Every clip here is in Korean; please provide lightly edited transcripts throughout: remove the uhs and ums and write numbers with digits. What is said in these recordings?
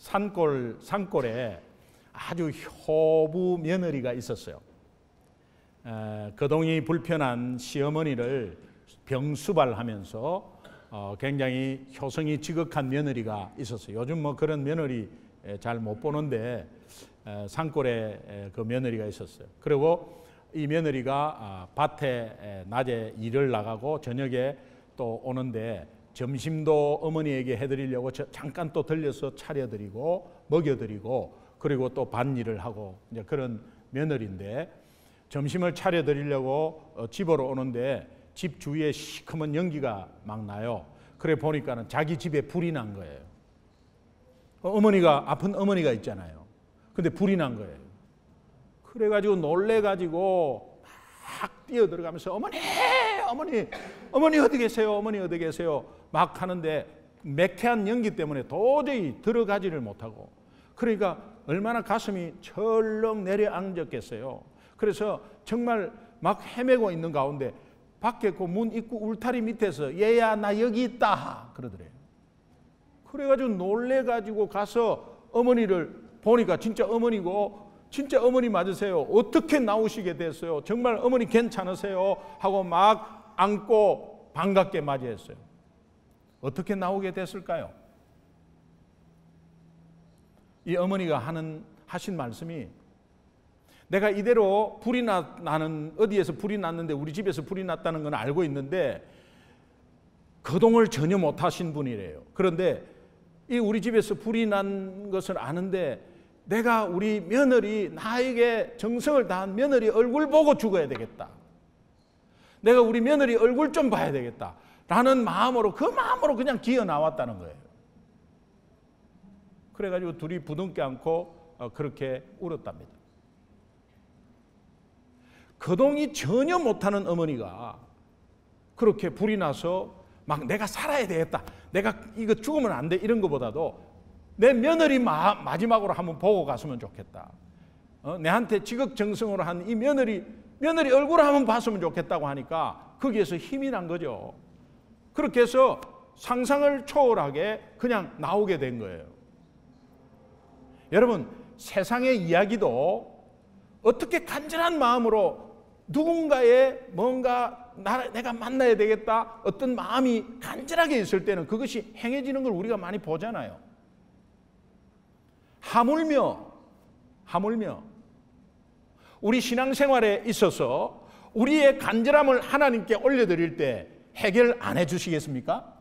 산골에 아주 효부 며느리가 있었어요. 거동이 불편한 시어머니를 병수발하면서 굉장히 효성이 지극한 며느리가 있었어요. 요즘 뭐 그런 며느리 잘 못 보는데 산골에 그 며느리가 있었어요. 그리고 이 며느리가 밭에 낮에 일을 나가고 저녁에 또 오는데 점심도 어머니에게 해드리려고 잠깐 또 들려서 차려드리고 먹여드리고 그리고 또 밭일을 하고 이제 그런 며느리인데 점심을 차려드리려고 집으로 오는데 집 주위에 시커먼 연기가 막 나요. 그래 보니까는 자기 집에 불이 난 거예요. 어머니가 아픈 어머니가 있잖아요. 근데 불이 난 거예요. 그래가지고 놀래가지고 막 뛰어들어가면서 어머니 어디 계세요? 어머니 어디 계세요? 막 하는데 매캐한 연기 때문에 도저히 들어가지를 못하고 그러니까 얼마나 가슴이 철렁 내려앉았겠어요. 그래서 정말 막 헤매고 있는 가운데 밖에 그 문 입구 울타리 밑에서 얘야 나 여기 있다 그러더래요. 그래가지고 놀래가지고 가서 어머니를 보니까 진짜 어머니고 진짜 어머니 맞으세요. 어떻게 나오시게 됐어요? 정말 어머니 괜찮으세요? 하고 막 안고 반갑게 맞이했어요. 어떻게 나오게 됐을까요? 이 어머니가 하신 말씀이 내가 이대로 불이 나는 어디에서 불이 났는데 우리 집에서 불이 났다는 건 알고 있는데 거동을 전혀 못 하신 분이래요. 그런데 이 우리 집에서 불이 난 것을 아는데 내가 우리 며느리 나에게 정성을 다한 며느리 얼굴 보고 죽어야 되겠다. 내가 우리 며느리 얼굴 좀 봐야 되겠다. 라는 마음으로 그 마음으로 그냥 기어 나왔다는 거예요. 그래가지고 둘이 부둥켜 안고 그렇게 울었답니다. 거동이 전혀 못하는 어머니가 그렇게 불이 나서 막 내가 살아야 되겠다. 내가 이거 죽으면 안 돼. 이런 것보다도 내 며느리 마지막으로 한번 보고 갔으면 좋겠다. 내한테 지극정성으로 한 이 며느리 얼굴을 한번 봤으면 좋겠다고 하니까 거기에서 힘이 난 거죠. 그렇게 해서 상상을 초월하게 그냥 나오게 된 거예요. 여러분 세상의 이야기도 어떻게 간절한 마음으로 누군가의 뭔가 내가 만나야 되겠다 어떤 마음이 간절하게 있을 때는 그것이 행해지는 걸 우리가 많이 보잖아요. 하물며 우리 신앙생활에 있어서 우리의 간절함을 하나님께 올려드릴 때 해결 안 해주시겠습니까?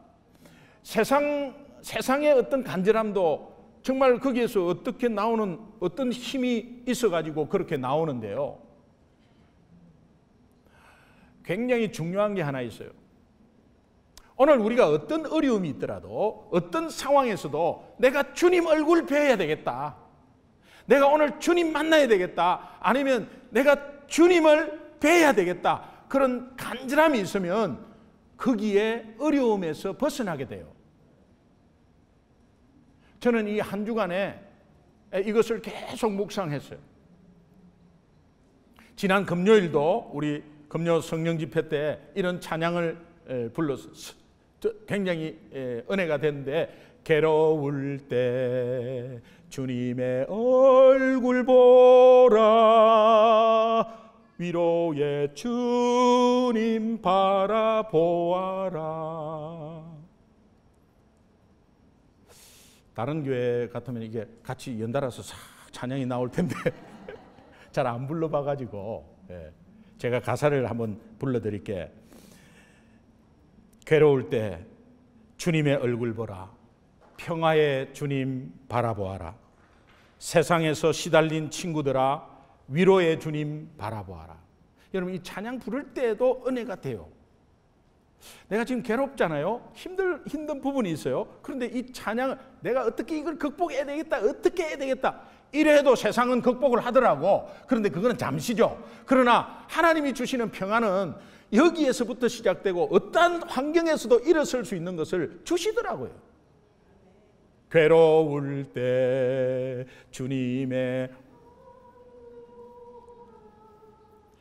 세상의 어떤 간절함도 정말 거기에서 어떻게 나오는 어떤 힘이 있어가지고 그렇게 나오는데요. 굉장히 중요한 게 하나 있어요. 오늘 우리가 어떤 어려움이 있더라도 어떤 상황에서도 내가 주님 얼굴 뵈야 되겠다. 내가 오늘 주님 만나야 되겠다. 아니면 내가 주님을 뵈야 되겠다. 그런 간절함이 있으면 거기에 어려움에서 벗어나게 돼요. 저는 이 한 주간에 이것을 계속 묵상했어요. 지난 금요일도 우리 금요 성령 집회 때 이런 찬양을 불러서 굉장히 은혜가 됐는데 괴로울 때 주님의 얼굴 보라 위로의 주님 바라보아라. 다른 교회 같으면 이게 같이 연달아서 싹 찬양이 나올 텐데 잘 안 불러봐가지고 제가 가사를 한번 불러드릴게. 괴로울 때 주님의 얼굴 보라 평화의 주님 바라보아라. 세상에서 시달린 친구들아 위로의 주님 바라보아라. 여러분 이 찬양 부를 때도 은혜가 돼요. 내가 지금 괴롭잖아요. 힘든 부분이 있어요. 그런데 이 찬양을 내가 어떻게 이걸 극복해야 되겠다. 어떻게 해야 되겠다. 이래도 세상은 극복을 하더라고. 그런데 그거는 잠시죠. 그러나 하나님이 주시는 평안은 여기에서부터 시작되고 어떠한 환경에서도 일어설 수 있는 것을 주시더라고요. 괴로울 때 주님의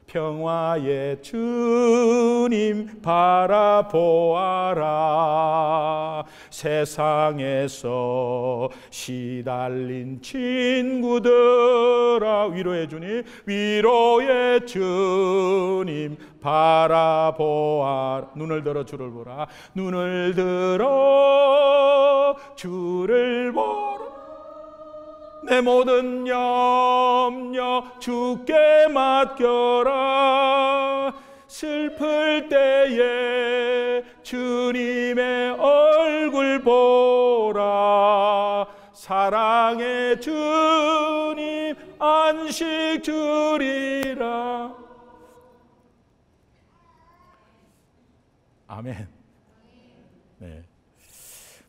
평화의 주님 바라보아라. 세상에서 시달린 친구들아, 위로의 주님, 위로의 주님 바라보아. 눈을 들어 주를 보라. 눈을 들어 주를 보라. 내 모든 염려 주께 맡겨라. 슬플 때에 주님의 얼굴 보라. 사랑의 주님 안식 주리라. 아멘. 네.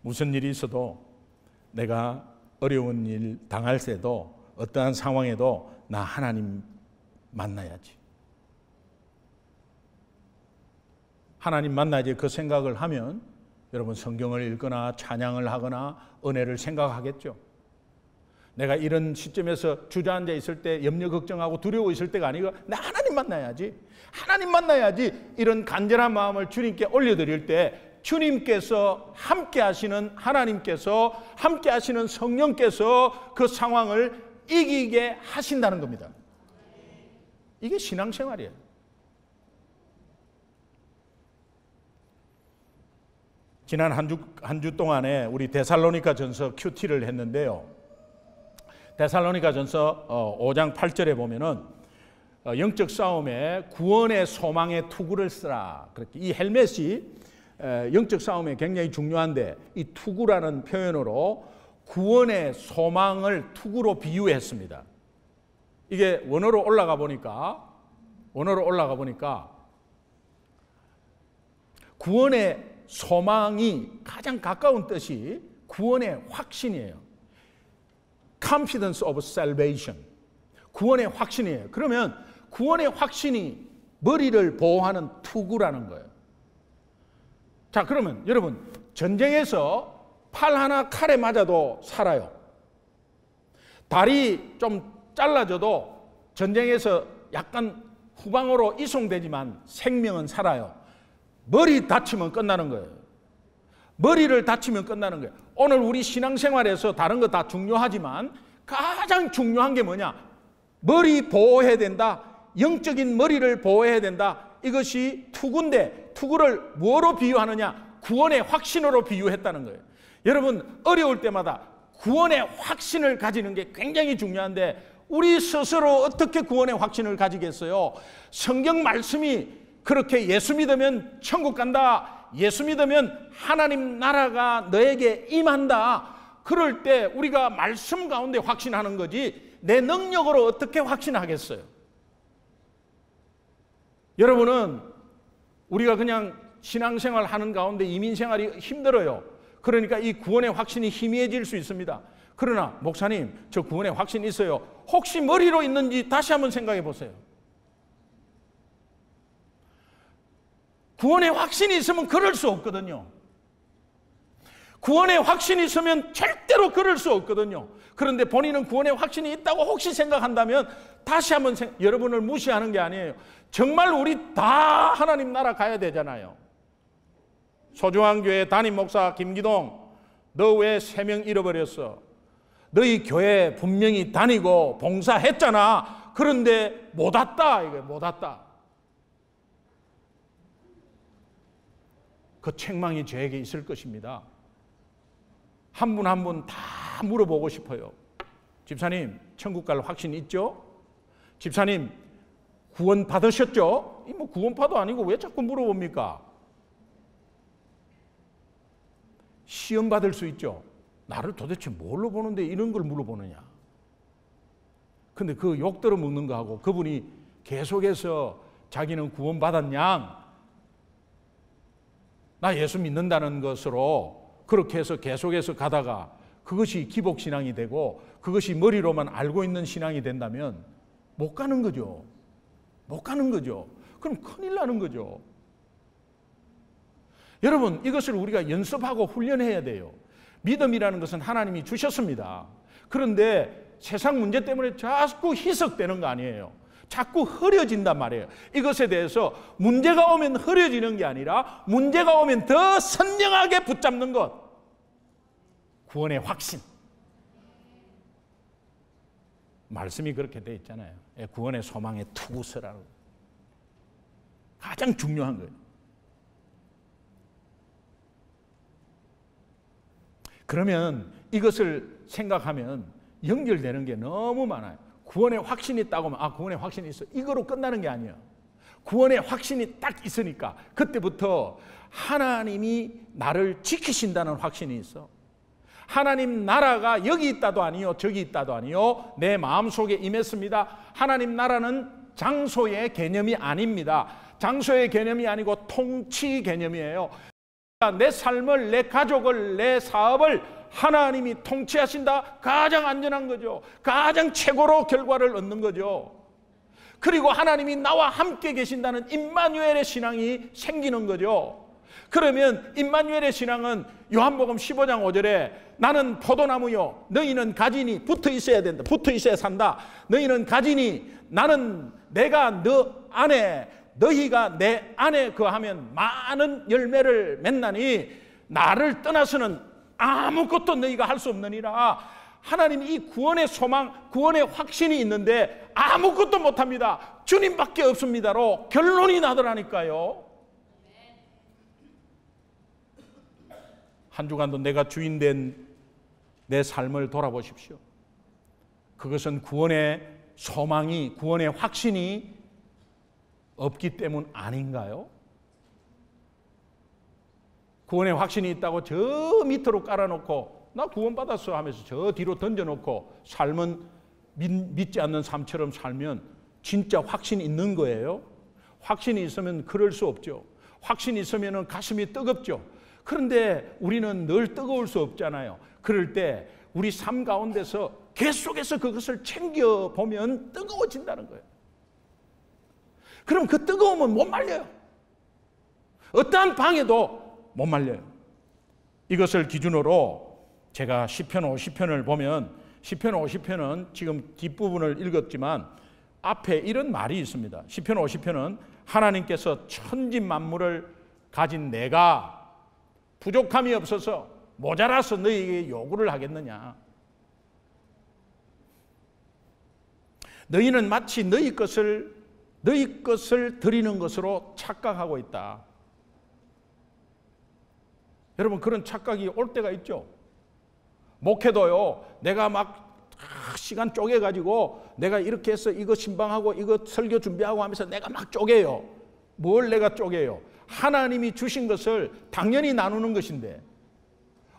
무슨 일이 있어도, 내가 어려운 일 당할 때도, 어떠한 상황에도 나 하나님 만나야지. 하나님 만나야지. 그 생각을 하면 여러분 성경을 읽거나 찬양을 하거나 은혜를 생각하겠죠. 내가 이런 시점에서 주저앉아 있을 때 염려 걱정하고 두려워 있을 때가 아니고 나 하나님 만나야지. 하나님 만나야지. 이런 간절한 마음을 주님께 올려드릴 때 주님께서 함께 하시는, 하나님께서 함께 하시는 성령께서 그 상황을 이기게 하신다는 겁니다. 이게 신앙생활이에요. 지난 한 주 동안에 우리 데살로니가 전서 큐티를 했는데요. 데살로니가 전서 5장 8절에 보면은 영적 싸움에 구원의 소망의 투구를 쓰라. 그렇게 이 헬멧이 영적 싸움에 굉장히 중요한데, 이 투구라는 표현으로 구원의 소망을 투구로 비유했습니다. 이게 원어로 올라가 보니까 구원의 소망이 가장 가까운 뜻이 구원의 확신이에요. Confidence of salvation. 구원의 확신이에요. 그러면 구원의 확신이 머리를 보호하는 투구라는 거예요. 자, 그러면 여러분, 전쟁에서 팔 하나 칼에 맞아도 살아요. 다리 좀 잘라져도 전쟁에서 약간 후방으로 이송되지만 생명은 살아요. 머리 다치면 끝나는 거예요. 머리를 다치면 끝나는 거예요. 오늘 우리 신앙생활에서 다른 거 다 중요하지만 가장 중요한 게 뭐냐? 머리 보호해야 된다. 영적인 머리를 보호해야 된다. 이것이 투구인데, 투구를 뭐로 비유하느냐? 구원의 확신으로 비유했다는 거예요. 여러분, 어려울 때마다 구원의 확신을 가지는 게 굉장히 중요한데, 우리 스스로 어떻게 구원의 확신을 가지겠어요? 성경 말씀이 그렇게 예수 믿으면 천국 간다, 예수 믿으면 하나님 나라가 너에게 임한다, 그럴 때 우리가 말씀 가운데 확신하는 거지 내 능력으로 어떻게 확신하겠어요? 여러분은 우리가 그냥 신앙생활 하는 가운데 이민생활이 힘들어요. 그러니까 이 구원의 확신이 희미해질 수 있습니다. 그러나 목사님, 저 구원의 확신이 있어요. 혹시 머리로 있는지 다시 한번 생각해 보세요. 구원의 확신이 있으면 그럴 수 없거든요. 구원의 확신이 있으면 절대로 그럴 수 없거든요. 그런데 본인은 구원의 확신이 있다고 혹시 생각한다면 다시 한번 여러분을 무시하는 게 아니에요. 정말 우리 다 하나님 나라 가야 되잖아요. 소중한 교회 담임 목사 김기동, 너 왜 3명 잃어버렸어? 너희 교회 분명히 다니고 봉사했잖아. 그런데 못 왔다. 이거 못 왔다. 그 책망이 저에게 있을 것입니다. 한 분 한 분 다 물어보고 싶어요. 집사님, 천국 갈 확신 있죠? 집사님, 구원 받으셨죠? 뭐 구원파도 아니고 왜 자꾸 물어봅니까? 시험 받을 수 있죠. 나를 도대체 뭘로 보는데 이런 걸 물어보느냐? 근데 그 욕들어 묻는 거하고 그분이 계속해서 자기는 구원 받았냐? 나 예수 믿는다는 것으로 그렇게 해서 계속해서 가다가 그것이 기복신앙이 되고 그것이 머리로만 알고 있는 신앙이 된다면 못 가는 거죠. 못 가는 거죠. 그럼 큰일 나는 거죠. 여러분, 이것을 우리가 연습하고 훈련해야 돼요. 믿음이라는 것은 하나님이 주셨습니다. 그런데 세상 문제 때문에 자꾸 희석되는 거 아니에요. 자꾸 흐려진단 말이에요. 이것에 대해서 문제가 오면 흐려지는 게 아니라 문제가 오면 더 선명하게 붙잡는 것. 구원의 확신. 말씀이 그렇게 되어 있잖아요. 구원의 소망의 투구서라고. 가장 중요한 거예요. 그러면 이것을 생각하면 연결되는 게 너무 많아요. 구원의 확신이 있다고 하면 구원의 확신이 있어. 이거로 끝나는 게 아니에요. 구원의 확신이 딱 있으니까 그때부터 하나님이 나를 지키신다는 확신이 있어. 하나님 나라가 여기 있다도 아니요 저기 있다도 아니요 내 마음속에 임했습니다. 하나님 나라는 장소의 개념이 아닙니다. 장소의 개념이 아니고 통치 개념이에요. 내 삶을, 내 가족을, 내 사업을 하나님이 통치하신다. 가장 안전한 거죠. 가장 최고로 결과를 얻는 거죠. 그리고 하나님이 나와 함께 계신다는 임마누엘의 신앙이 생기는 거죠. 그러면 임마누엘의 신앙은 요한복음 15장 5절에 나는 포도나무요 너희는 가지니 붙어 있어야 된다. 붙어 있어야 산다. 너희는 가지니 나는 내가 너 안에 너희가 내 안에 거하면 많은 열매를 맺나니 나를 떠나서는 아무것도 너희가 할 수 없느니라. 하나님이 이 구원의 소망, 구원의 확신이 있는데 아무것도 못합니다. 주님밖에 없습니다로 결론이 나더라니까요. 한 주간도 내가 주인된 내 삶을 돌아보십시오. 그것은 구원의 소망이, 구원의 확신이 없기 때문 아닌가요? 구원의 확신이 있다고 저 밑으로 깔아놓고 나 구원받았어 하면서 저 뒤로 던져놓고 삶은 믿지 않는 삶처럼 살면 진짜 확신이 있는 거예요? 확신이 있으면 그럴 수 없죠. 확신이 있으면 가슴이 뜨겁죠. 그런데 우리는 늘 뜨거울 수 없잖아요. 그럴 때 우리 삶 가운데서 계속해서 그것을 챙겨보면 뜨거워진다는 거예요. 그럼 그 뜨거움은 못 말려요. 어떠한 방해도 못 말려요. 이것을 기준으로 제가 시편 50편을 보면 시편 50편은 지금 뒷부분을 읽었지만 앞에 이런 말이 있습니다. 시편 50편은 하나님께서 천지 만물을 가진 내가 부족함이 없어서 모자라서 너희에게 요구를 하겠느냐. 너희는 마치 너희 것을 드리는 것으로 착각하고 있다. 여러분 그런 착각이 올 때가 있죠. 목회도요. 내가 막 시간 쪼개가지고 내가 이렇게 해서 이거 신방하고 이거 설교 준비하고 하면서 내가 막 쪼개요. 뭘 내가 쪼개요? 하나님이 주신 것을 당연히 나누는 것인데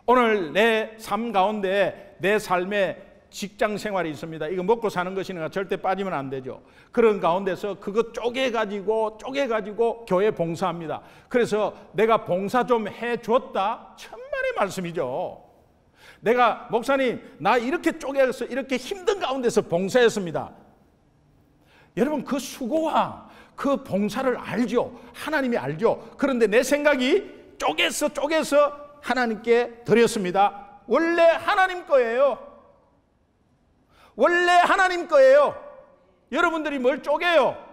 오늘 내 삶 가운데 내 삶에 직장 생활이 있습니다. 이거 먹고 사는 것이니까 절대 빠지면 안 되죠. 그런 가운데서 그거 쪼개가지고 교회 봉사합니다. 그래서 내가 봉사 좀 해줬다? 천만의 말씀이죠. 내가 목사님 나 이렇게 쪼개서 이렇게 힘든 가운데서 봉사했습니다. 여러분 그 수고와 그 봉사를 알죠. 하나님이 알죠. 그런데 내 생각이 쪼개서 하나님께 드렸습니다. 원래 하나님 거예요. 원래 하나님 거예요. 여러분들이 뭘 쪼개요?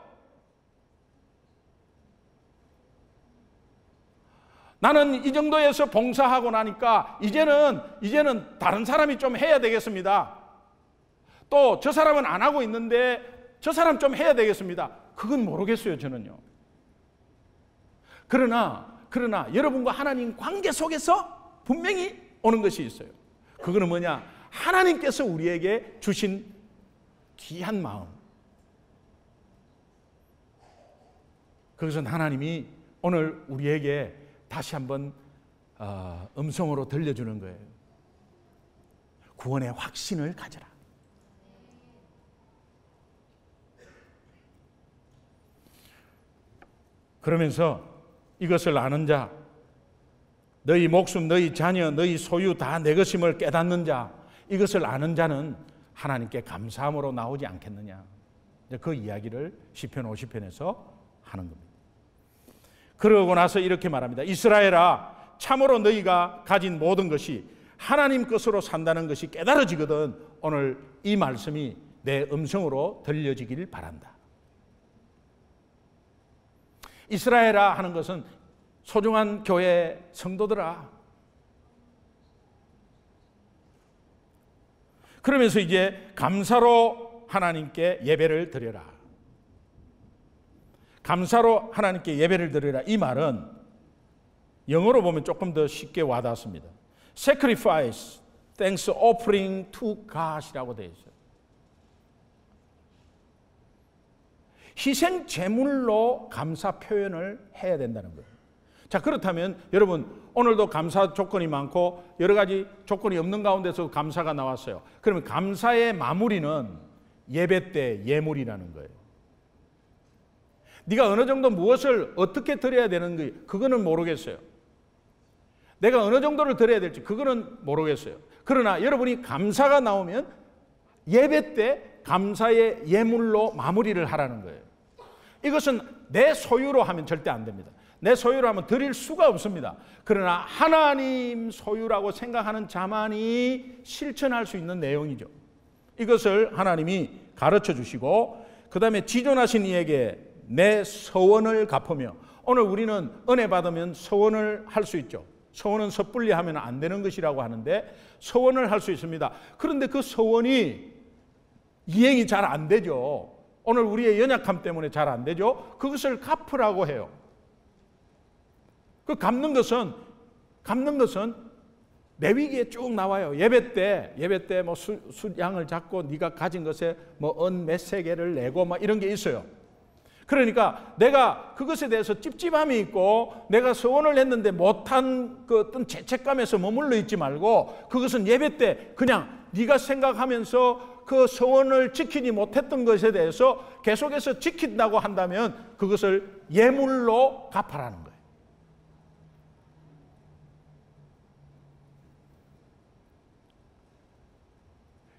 나는 이 정도에서 봉사하고 나니까 이제는 다른 사람이 좀 해야 되겠습니다. 또 저 사람은 안 하고 있는데 저 사람 좀 해야 되겠습니다. 그건 모르겠어요, 저는요. 그러나 여러분과 하나님 관계 속에서 분명히 오는 것이 있어요. 그거는 뭐냐? 하나님께서 우리에게 주신 귀한 마음. 그것은 하나님이 오늘 우리에게 다시 한번 음성으로 들려주는 거예요. 구원의 확신을 가져라. 그러면서 이것을 아는 자, 너희 목숨, 너희 자녀, 너희 소유 다 내 것임을 깨닫는 자, 이것을 아는 자는 하나님께 감사함으로 나오지 않겠느냐. 그 이야기를 시편 50편에서 하는 겁니다. 그러고 나서 이렇게 말합니다. 이스라엘아, 참으로 너희가 가진 모든 것이 하나님 것으로 산다는 것이 깨달아지거든 오늘 이 말씀이 내 음성으로 들려지길 바란다. 이스라엘아 하는 것은 소중한 교회 성도들아, 그러면서 이제 감사로 하나님께 예배를 드려라. 감사로 하나님께 예배를 드려라. 이 말은 영어로 보면 조금 더 쉽게 와닿습니다. Sacrifice, thanks offering to God이라고 되어 있어요. 희생 제물로 감사 표현을 해야 된다는 거예요. 자, 그렇다면 여러분 오늘도 감사 조건이 많고 여러 가지 조건이 없는 가운데서 감사가 나왔어요. 그러면 감사의 마무리는 예배 때 예물이라는 거예요. 네가 어느 정도 무엇을 어떻게 드려야 되는지 그거는 모르겠어요. 내가 어느 정도를 드려야 될지 그거는 모르겠어요. 그러나 여러분이 감사가 나오면 예배 때 감사의 예물로 마무리를 하라는 거예요. 이것은 내 소유로 하면 절대 안 됩니다. 내 소유로 하면 드릴 수가 없습니다. 그러나 하나님 소유라고 생각하는 자만이 실천할 수 있는 내용이죠. 이것을 하나님이 가르쳐 주시고 그 다음에 지존하신 이에게 내 서원을 갚으며, 오늘 우리는 은혜 받으면 서원을 할 수 있죠. 서원은 섣불리 하면 안 되는 것이라고 하는데 서원을 할 수 있습니다. 그런데 그 서원이 이행이 잘 안 되죠. 오늘 우리의 연약함 때문에 잘 안 되죠. 그것을 갚으라고 해요. 그 갚는 것은 레위기에 쭉 나와요. 예배 때 뭐 숫양을 잡고 네가 가진 것에 뭐 은 몇세 개를 내고 막 이런 게 있어요. 그러니까 내가 그것에 대해서 찝찝함이 있고 내가 서원을 했는데 못한 그 어떤 죄책감에서 머물러 있지 말고 그것은 예배 때 그냥 네가 생각하면서 그 서원을 지키지 못했던 것에 대해서 계속해서 지킨다고 한다면 그것을 예물로 갚아라는 거예요.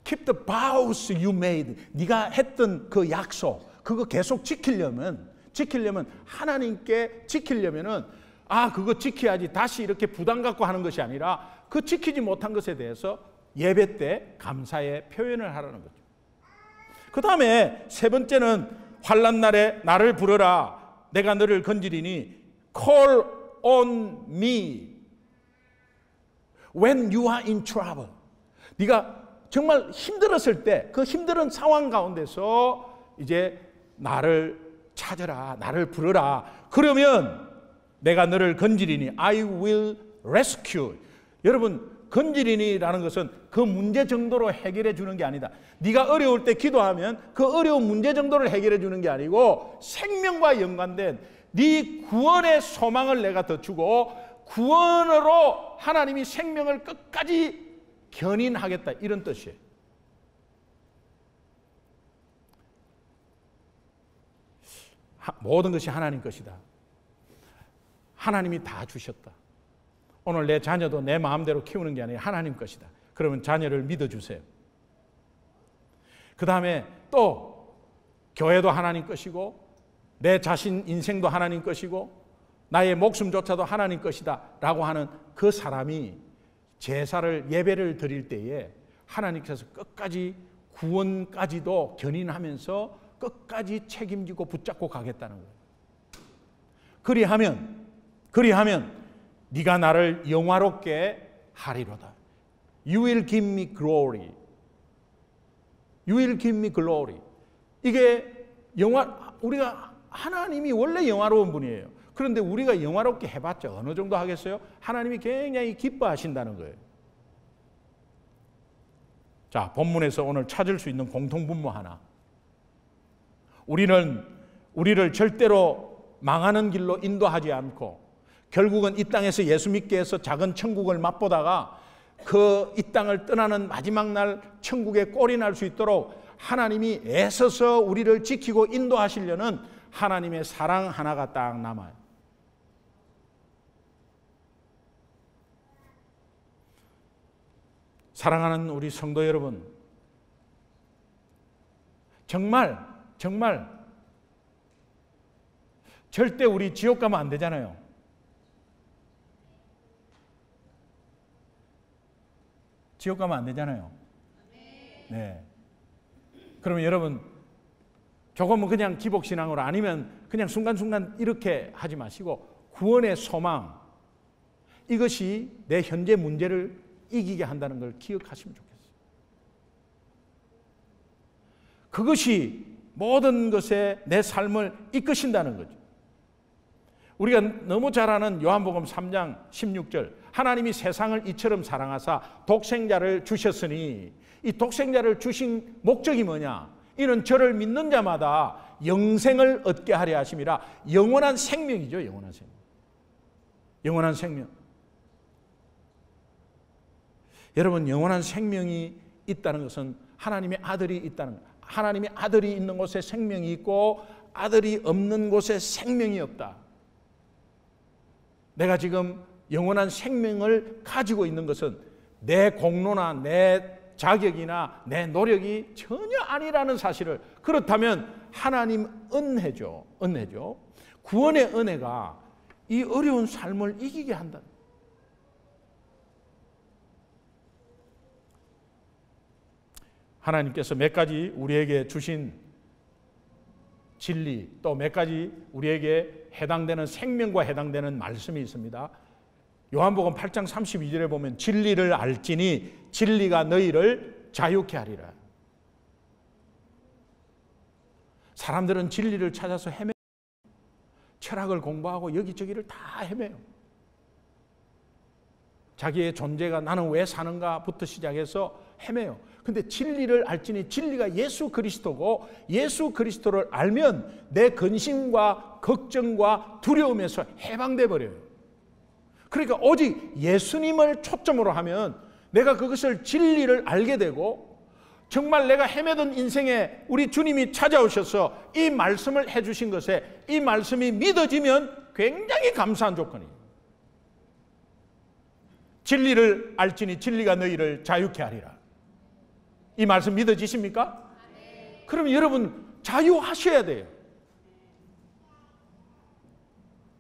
Keep the vows you made. 네가 했던 그 약속 그거 계속 지키려면 하나님께 지키려면은 그거 지켜야지 다시 이렇게 부담 갖고 하는 것이 아니라 그 지키지 못한 것에 대해서 예배 때 감사의 표현을 하라는 거죠. 그 다음에 세 번째는 환난 날에 나를 부르라 내가 너를 건지리니 call on me when you are in trouble. 네가 정말 힘들었을 때 그 힘든 상황 가운데서 이제 나를 찾아라 나를 부르라 그러면 내가 너를 건지리니 I will rescue. 여러분 건지리니라는 것은 그 문제 정도로 해결해 주는 게 아니다. 네가 어려울 때 기도하면 그 어려운 문제 정도를 해결해 주는 게 아니고 생명과 연관된 네 구원의 소망을 내가 더 주고 구원으로 하나님이 생명을 끝까지 견인하겠다 이런 뜻이에요. 모든 것이 하나님 것이다. 하나님이 다 주셨다. 오늘 내 자녀도 내 마음대로 키우는 게 아니라 하나님 것이다. 그러면 자녀를 믿어주세요. 그 다음에 또 교회도 하나님 것이고 내 자신 인생도 하나님 것이고 나의 목숨조차도 하나님 것이다 라고 하는 그 사람이 제사를 예배를 드릴 때에 하나님께서 끝까지 구원까지도 견인하면서 끝까지 책임지고 붙잡고 가겠다는 거예요. 그리하면 네가 나를 영화롭게 하리로다. You will give me glory. You will give me glory. 이게 우리가 하나님이 원래 영화로운 분이에요. 그런데 우리가 영화롭게 해봤자 어느 정도 하겠어요? 하나님이 굉장히 기뻐하신다는 거예요. 자, 본문에서 오늘 찾을 수 있는 공통분모 하나. 우리를 절대로 망하는 길로 인도하지 않고 결국은 이 땅에서 예수 믿게 해서 작은 천국을 맛보다가 그 이 땅을 떠나는 마지막 날 천국에 꼴이 날 수 있도록 하나님이 애써서 우리를 지키고 인도하시려는 하나님의 사랑 하나가 딱 남아요. 사랑하는 우리 성도 여러분, 정말 절대 우리 지옥 가면 안 되잖아요. 지옥 가면 안 되잖아요. 네. 그러면 여러분 조금은 그냥 기복신앙으로 아니면 그냥 순간순간 이렇게 하지 마시고 구원의 소망, 이것이 내 현재 문제를 이기게 한다는 걸 기억하시면 좋겠어요. 그것이 모든 것에 내 삶을 이끄신다는 거죠. 우리가 너무 잘 아는 요한복음 3장 16절, 하나님이 세상을 이처럼 사랑하사 독생자를 주셨으니, 이 독생자를 주신 목적이 뭐냐? 이는 저를 믿는 자마다 영생을 얻게 하려 하심이라. 영원한 생명이죠. 영원한 생명. 영원한 생명. 여러분, 영원한 생명이 있다는 것은 하나님의 아들이 있다는 거예요. 하나님의 아들이 있는 곳에 생명이 있고 아들이 없는 곳에 생명이 없다. 내가 지금 영원한 생명을 가지고 있는 것은 내 공로나 내 자격이나 내 노력이 전혀 아니라는 사실을, 그렇다면 하나님 은혜죠. 은혜죠. 구원의 은혜가 이 어려운 삶을 이기게 한다. 하나님께서 몇 가지 우리에게 주신 진리, 또 몇 가지 우리에게 해당되는 생명과 해당되는 말씀이 있습니다. 요한복음 8장 32절에 보면 진리를 알지니 진리가 너희를 자유케 하리라. 사람들은 진리를 찾아서 헤매요. 철학을 공부하고 여기저기를 다 헤매요. 자기의 존재가 나는 왜 사는가부터 시작해서 헤매요. 근데 진리를 알지니 진리가 예수 그리스도고, 예수 그리스도를 알면 내 근심과 걱정과 두려움에서 해방돼 버려요. 그러니까 오직 예수님을 초점으로 하면 내가 그것을 진리를 알게 되고, 정말 내가 헤매던 인생에 우리 주님이 찾아오셔서 이 말씀을 해주신 것에 이 말씀이 믿어지면 굉장히 감사한 조건이에요. 진리를 알지니 진리가 너희를 자유케 하리라. 이 말씀 믿어지십니까? 네. 그럼 여러분 자유하셔야 돼요.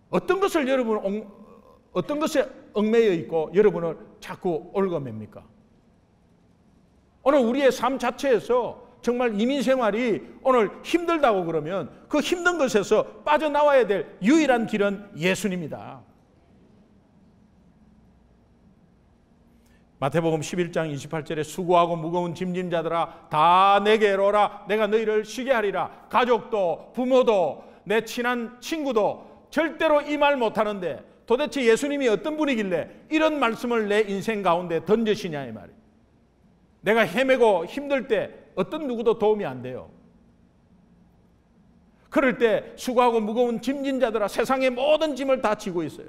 어떤 것을 여러분 어떤 것에 얽매여 있고 여러분을 자꾸 얽어맵니까? 오늘 우리의 삶 자체에서 정말 이민 생활이 오늘 힘들다고 그러면 그 힘든 것에서 빠져나와야 될 유일한 길은 예수님이다. 마태복음 11장 28절에 수고하고 무거운 짐진 자들아 다 내게로 오라. 내가 너희를 쉬게 하리라. 가족도 부모도 내 친한 친구도 절대로 이 말 못하는데 도대체 예수님이 어떤 분이길래 이런 말씀을 내 인생 가운데 던지시냐 이 말이에요. 내가 헤매고 힘들 때 어떤 누구도 도움이 안 돼요. 그럴 때 수고하고 무거운 짐진 자들아, 세상의 모든 짐을 다 지고 있어요.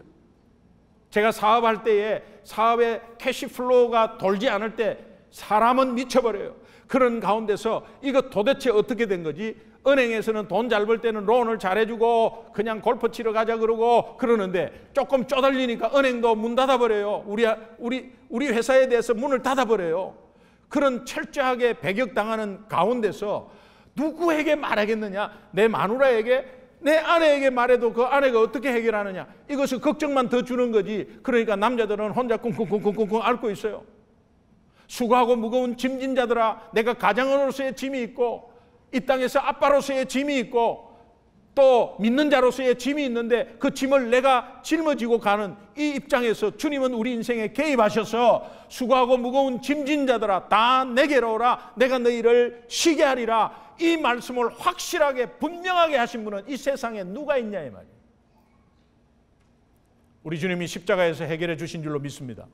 제가 사업할 때에 사업의 캐시플로우가 돌지 않을 때 사람은 미쳐버려요. 그런 가운데서 이거 도대체 어떻게 된 거지? 은행에서는 돈 잘 벌 때는 론을 잘해주고 그냥 골프 치러 가자 그러고 그러는데 조금 쪼달리니까 은행도 문 닫아버려요. 우리 회사에 대해서 문을 닫아버려요. 그런 철저하게 배격당하는 가운데서 누구에게 말하겠느냐? 내 마누라에게, 내 아내에게 말해도 그 아내가 어떻게 해결하느냐? 이것을 걱정만 더 주는 거지. 그러니까 남자들은 혼자 쿵쿵쿵쿵쿵쿵 앓고 있어요. 수고하고 무거운 짐진 자들아, 내가 가장으로서의 짐이 있고 이 땅에서 아빠로서의 짐이 있고 또 믿는 자로서의 짐이 있는데 그 짐을 내가 짊어지고 가는 이 입장에서 주님은 우리 인생에 개입하셔서 수고하고 무거운 짐진 자들아 다 내게로 오라. 내가 너희를 쉬게 하리라. 이 말씀을 확실하게 분명하게 하신 분은 이 세상에 누가 있냐 이 말이에요. 우리 주님이 십자가에서 해결해 주신 줄로 믿습니다.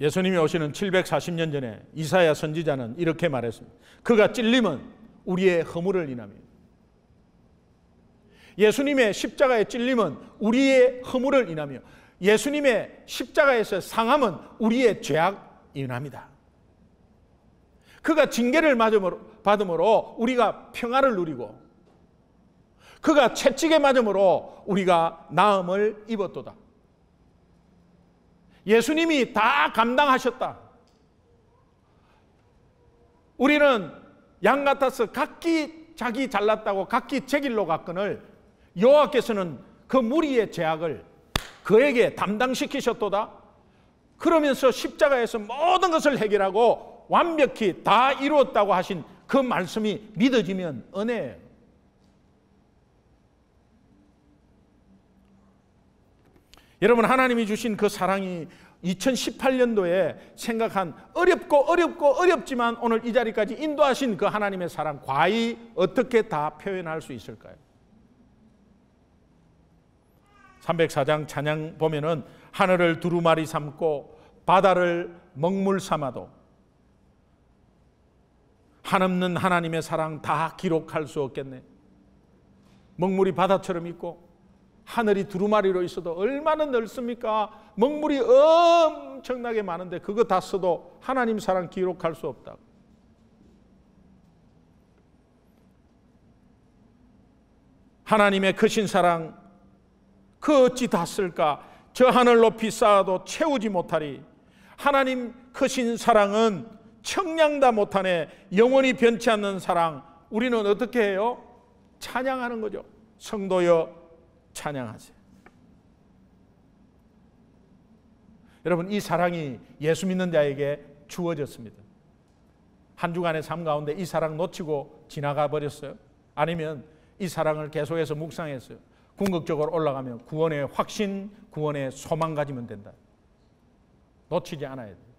예수님이 오시는 740년 전에 이사야 선지자는 이렇게 말했습니다. 그가 찔림은 우리의 허물을 인하며, 예수님의 십자가의 찔림은 우리의 허물을 인하며, 예수님의 십자가에서 상함은 우리의 죄악 인합니다. 그가 징계를 받음으로 우리가 평화를 누리고 그가 채찍에 맞음으로 우리가 나음을 입었도다. 예수님이 다 감당하셨다. 우리는 양 같아서 각기 자기 잘났다고 각기 제 길로 갔거늘 여호와께서는 그 무리의 죄악을 그에게 담당시키셨도다. 그러면서 십자가에서 모든 것을 해결하고 완벽히 다 이루었다고 하신 그 말씀이 믿어지면 여러분, 하나님이 주신 그 사랑이 2018년도에 생각한 어렵지만 오늘 이 자리까지 인도하신 그 하나님의 사랑, 과히 어떻게 다 표현할 수 있을까요? 304장 찬양 보면은 하늘을 두루마리 삼고 바다를 먹물 삼아도 한없는 하나님의 사랑 다 기록할 수 없겠네. 먹물이 바다처럼 있고 하늘이 두루마리로 있어도 얼마나 넓습니까? 먹물이 엄청나게 많은데 그거 다 써도 하나님 사랑 기록할 수 없다. 하나님의 크신 사랑 그 어찌 다 쓸까? 저 하늘 높이 쌓아도 채우지 못하리. 하나님 크신 사랑은 청량다 못하네. 영원히 변치 않는 사랑. 우리는 어떻게 해요? 찬양하는 거죠. 성도여 찬양하세요. 여러분, 이 사랑이 예수 믿는 자에게 주어졌습니다. 한 주간의 삶 가운데 이 사랑 놓치고 지나가 버렸어요? 아니면 이 사랑을 계속해서 묵상했어요? 궁극적으로 올라가면 구원의 확신, 구원의 소망 가지면 된다. 놓치지 않아야 돼요.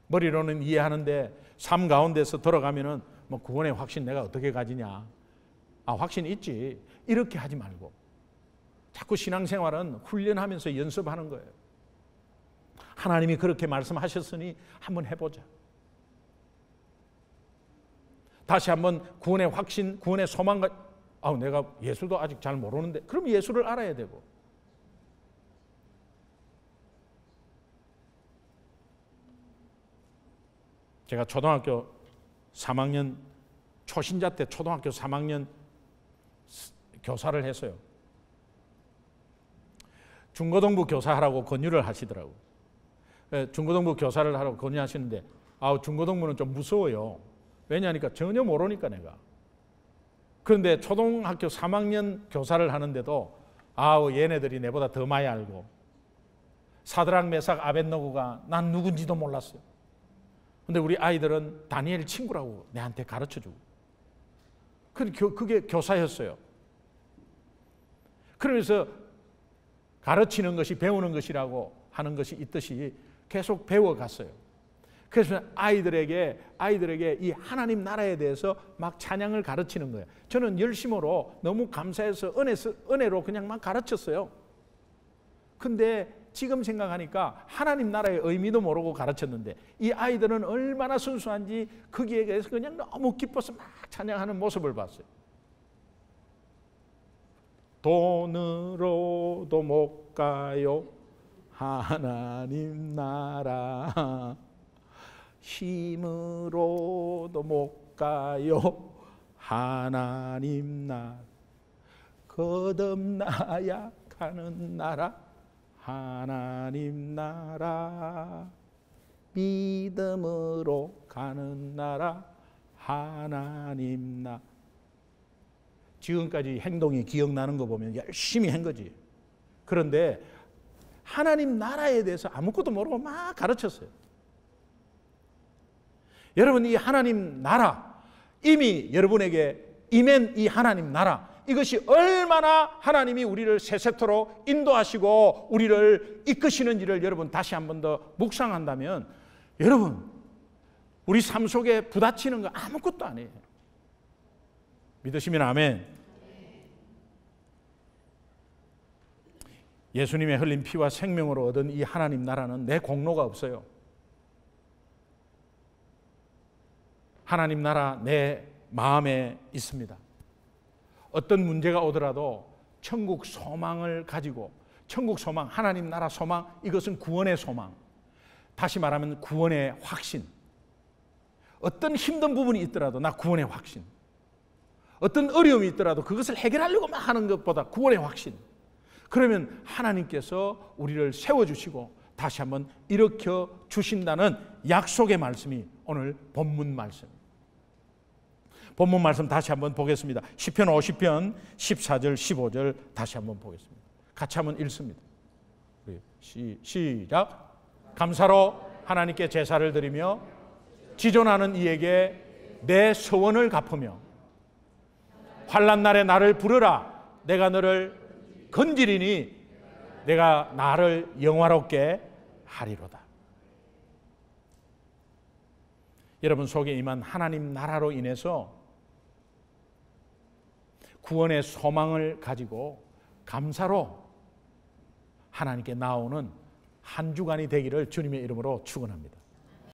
머리로는 이해하는데 삶 가운데서 들어가면은 뭐 구원의 확신 내가 어떻게 가지냐? 아, 확신 있지. 이렇게 하지 말고 자꾸 신앙생활은 훈련하면서 연습하는 거예요. 하나님이 그렇게 말씀하셨으니 한번 해보자. 다시 한번 구원의 확신, 구원의 소망, 내가 예수도 아직 잘 모르는데, 그럼 예수를 알아야 되고. 제가 초등학교 3학년 초신자 때 초등학교 3학년 교사를 했어요. 중고등부 교사하라고 권유를 하시더라고요. 중고등부 교사를 하라고 권유하시는데 중고등부는 좀 무서워요. 왜냐하니까 전혀 모르니까 내가. 그런데 초등학교 3학년 교사를 하는데도 얘네들이 내보다 더 많이 알고, 사드락 메삭 아벳노고가 난 누군지도 몰랐어요. 근데 우리 아이들은 다니엘 친구라고 내한테 가르쳐주고, 그게 교사였어요. 그러면서 가르치는 것이 배우는 것이라고 하는 것이 있듯이 계속 배워갔어요. 그래서 아이들에게 이 하나님 나라에 대해서 막 찬양을 가르치는 거예요. 저는 열심으로 너무 감사해서 은혜로 그냥 막 가르쳤어요. 근데 지금 생각하니까 하나님 나라의 의미도 모르고 가르쳤는데 이 아이들은 얼마나 순수한지 거기에 대해서 그냥 너무 기뻐서 막 찬양하는 모습을 봤어요. 돈으로도 못 가요 하나님 나라, 힘으로도 못 가요 하나님 나라, 거듭나야 가는 나라 하나님 나라, 믿음으로 가는 나라 하나님 나라. 지금까지 행동이 기억나는 거 보면 열심히 한 거지. 그런데 하나님 나라에 대해서 아무것도 모르고 막 가르쳤어요. 여러분, 이 하나님 나라, 이미 여러분에게 임한 이 하나님 나라, 이것이 얼마나 하나님이 우리를 세세토록 인도하시고 우리를 이끄시는지를 여러분 다시 한 번 더 묵상한다면, 여러분 우리 삶 속에 부딪히는 거 아무것도 아니에요. 믿으시면 아멘. 예수님의 흘린 피와 생명으로 얻은 이 하나님 나라는 내 공로가 없어요. 하나님 나라 내 마음에 있습니다. 어떤 문제가 오더라도 천국 소망을 가지고, 천국 소망, 하나님 나라 소망, 이것은 구원의 소망, 다시 말하면 구원의 확신. 어떤 힘든 부분이 있더라도 나 구원의 확신, 어떤 어려움이 있더라도 그것을 해결하려고 막 하는 것보다 구원의 확신. 그러면 하나님께서 우리를 세워주시고 다시 한번 일으켜 주신다는 약속의 말씀이 오늘 본문 말씀. 본문 말씀 다시 한번 보겠습니다. 시편 50편 14절 15절 다시 한번 보겠습니다. 같이 한번 읽습니다. 시작. 감사로 하나님께 제사를 드리며 지존하는 이에게 내 소원을 갚으며 환난 날에 나를 부르라. 내가 너를 건지리니 내가 나를 영화롭게 하리로다. 여러분 속에 임한 하나님 나라로 인해서 구원의 소망을 가지고 감사로 하나님께 나오는 한 주간이 되기를 주님의 이름으로 축원합니다.